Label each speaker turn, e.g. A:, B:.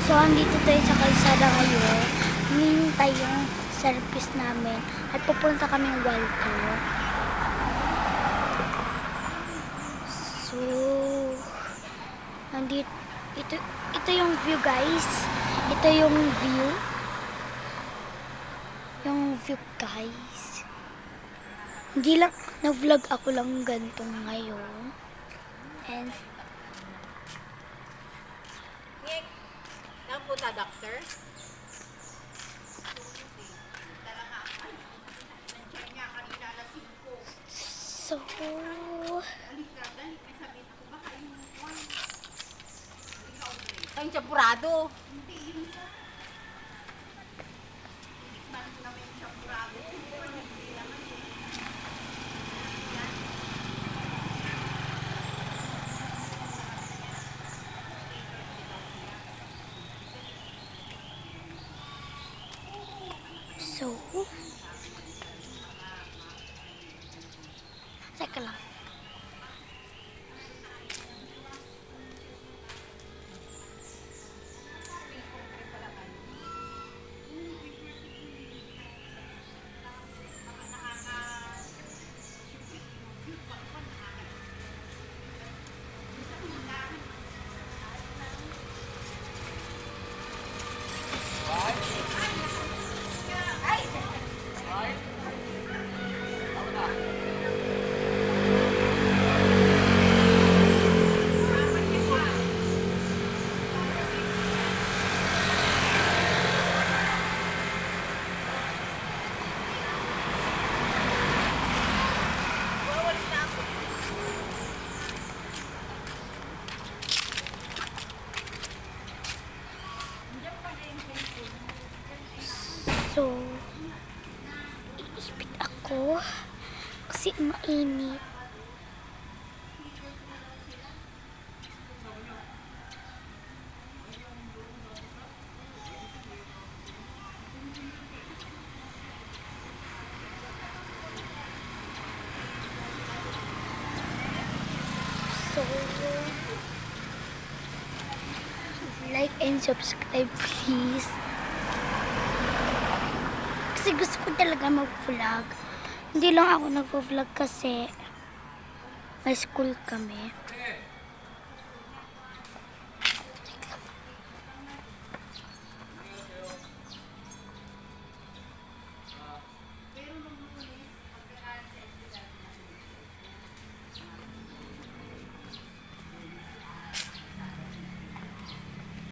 A: So, andito tayo sa kalsada ngayon. Hinihintay yung service namin at pupunta kaming Walto. So, andito, ito yung view, guys. Ito yung view. Yung view, guys. Hindi lang, nag-vlog ako lang ganito ngayon. And,
B: Punta, doctor?
A: so,
B: Ang champurado.
A: so, teka lang. So, iipit ako kasi mainit. So, like and subscribe please. Kasi gusto ko talaga mag-vlog. Hindi lang ako nag-vlog kasi may school kami.